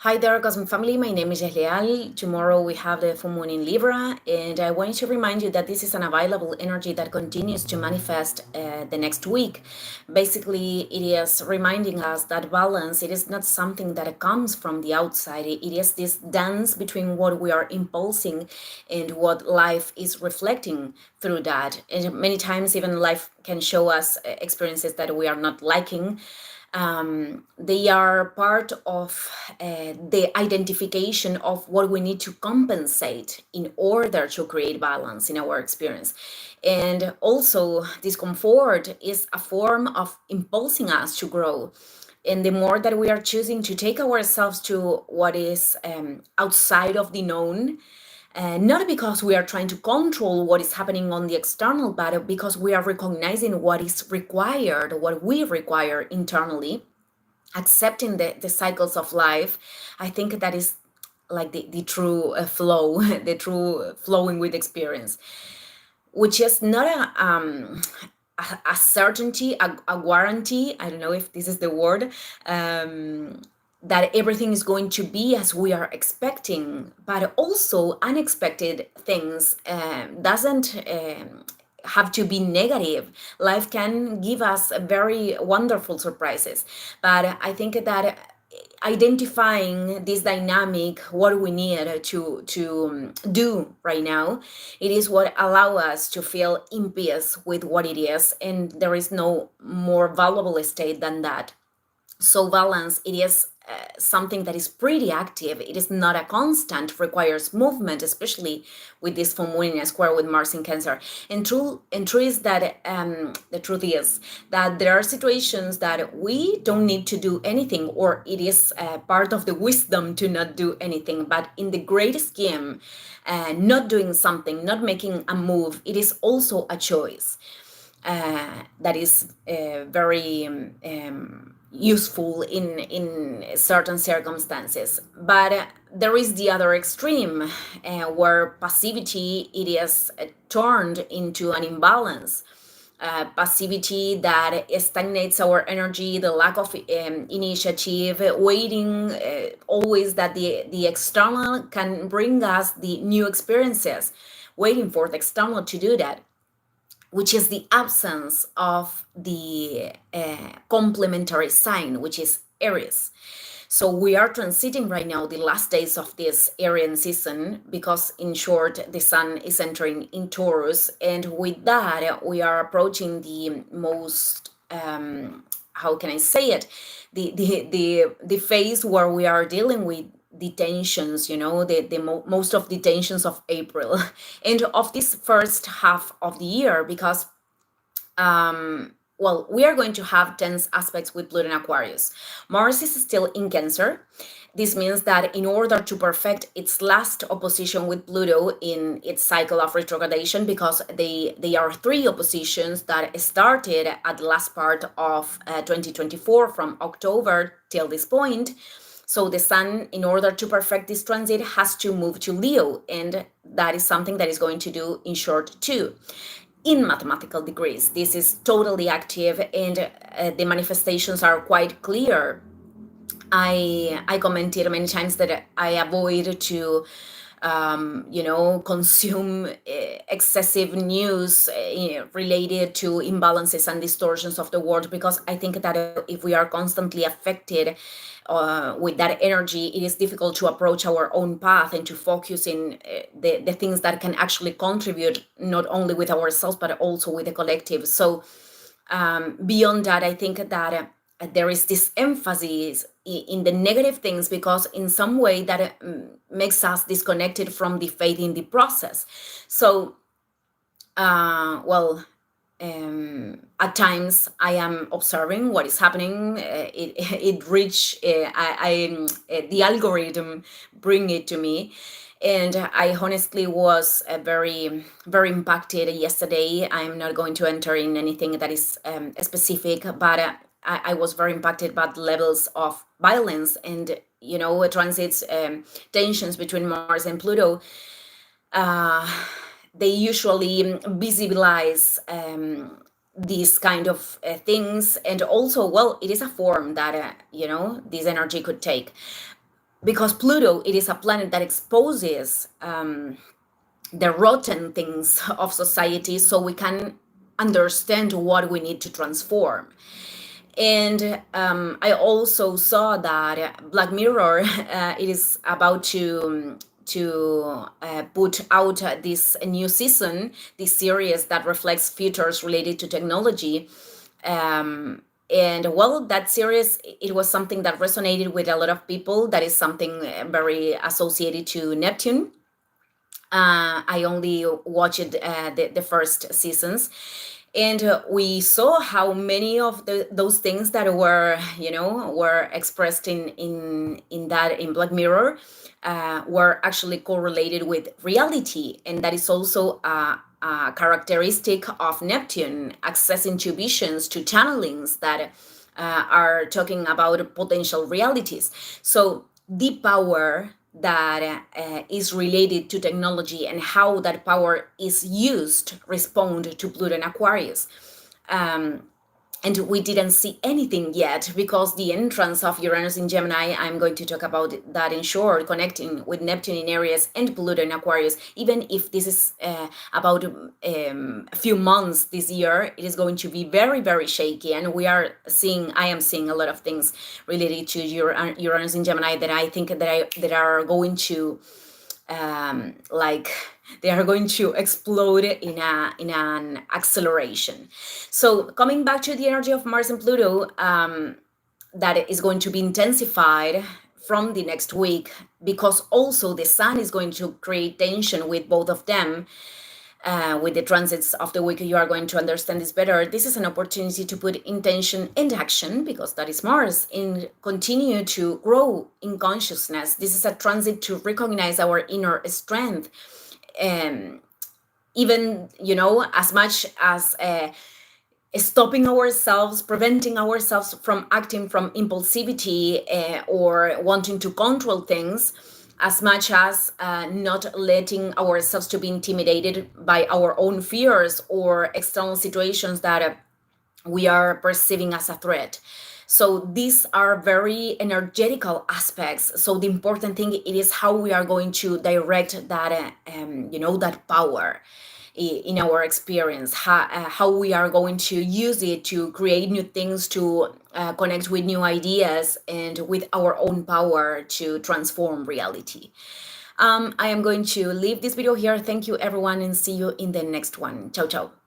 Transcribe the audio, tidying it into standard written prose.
Hi there, Cosmic Family. My name is Leal. Tomorrow we have the full moon in Libra, and I wanted to remind you that this is an available energy that continues to manifest the next week. Basically, it is reminding us that balance, it is not something that comes from the outside. It is this dance between what we are impulsing and what life is reflecting through that. And many times, even life can show us experiences that we are not liking. They are part of the identification of what we need to compensate in order to create balance in our experience. And also, discomfort is a form of impulsing us to grow. And the more that we are choosing to take ourselves to what is outside of the known, not because we are trying to control what is happening on the external, but because we are recognizing what is required, what we require internally, accepting the cycles of life. I think that is like the true flow, the true flowing with experience, which is not a certainty, a guarantee. I don't know if this is the word. That everything is going to be as we are expecting, but also unexpected things doesn't have to be negative. Life can give us very wonderful surprises, but I think that identifying this dynamic, what we need to do right now, it is what allow us to feel in peace with what it is, and there is no more valuable state than that. So balance, it is something that is pretty active. It is not a constant, requires movement, especially with this full moon in a square with Mars in Cancer. And true is that the truth is that there are situations that we don't need to do anything, or it is part of the wisdom to not do anything. But in the great scheme, not doing something, not making a move, it is also a choice that is very useful in certain circumstances. But there is the other extreme, where passivity, it is turned into an imbalance. Passivity that stagnates our energy, the lack of initiative, waiting always that the external can bring us the new experiences, waiting for the external to do that, which is the absence of the complementary sign, which is Aries. So we are transiting right now the last days of this Arian season, because in short, the sun is entering in Taurus. And with that, we are approaching the most, how can I say it? The phase where we are dealing with the tensions, most of the tensions of April and of this first half of the year, because well, we are going to have tense aspects with Pluto in Aquarius. Mars is still in Cancer. This means that in order to perfect its last opposition with Pluto in its cycle of retrogradation, because they are three oppositions that started at the last part of 2024 from October till this point. So the sun, in order to perfect this transit, has to move to Leo, and that is something that is going to do in short too. In mathematical degrees, this is totally active, and the manifestations are quite clear. I commented many times that I avoid to consume excessive news related to imbalances and distortions of the world, because I think that if we are constantly affected with that energy, it is difficult to approach our own path and to focus in the things that can actually contribute, not only with ourselves, but also with the collective. So beyond that, I think that there is this emphasis in the negative things, because in some way that makes us disconnected from the faith in the process. So at times I am observing what is happening. It reach the algorithm bring it to me, and I honestly was very very impacted yesterday. I'm not going to enter in anything that is specific, but I was very impacted by the levels of violence and transits, tensions between Mars and Pluto. They usually visualize these kind of things, and also, well, it is a form that this energy could take. because Pluto, it is a planet that exposes the rotten things of society, so we can understand what we need to transform. And I also saw that Black Mirror it is about to put out this new season, this series that reflects futures related to technology. And well, that series, it was something that resonated with a lot of people. That is something very associated to Neptune. I only watched the first seasons, and we saw how many of those things that were, were expressed in Black Mirror were actually correlated with reality, and that is also a characteristic of Neptune, accessing to visions, to channelings that are talking about potential realities. So the power that is related to technology and how that power is used respond to Pluto and Aquarius. Um, and we didn't see anything yet because the entrance of Uranus in Gemini, I'm going to talk about that in short, connecting with Neptune in Aries and Pluto in Aquarius. Even if this is about a few months this year, it is going to be very, very shaky. And I am seeing a lot of things related to Uranus in Gemini that I think that are going to like they are going to explode in an acceleration. So coming back to the energy of Mars and Pluto, that is going to be intensified from the next week, because also the Sun is going to create tension with both of them. With the transits of the week, you are going to understand this better. This is an opportunity to put intention and action, because that is Mars, and continue to grow in consciousness. This is a transit to recognize our inner strength. Even, as much as stopping ourselves, preventing ourselves from acting from impulsivity or wanting to control things, as much as not letting ourselves to be intimidated by our own fears or external situations that we are perceiving as a threat. So these are very energetical aspects. So the important thing, it is how we are going to direct that, that power in our experience, how we are going to use it to create new things, to connect with new ideas, and with our own power to transform reality. I am going to leave this video here. Thank you, everyone, and see you in the next one. Ciao, ciao.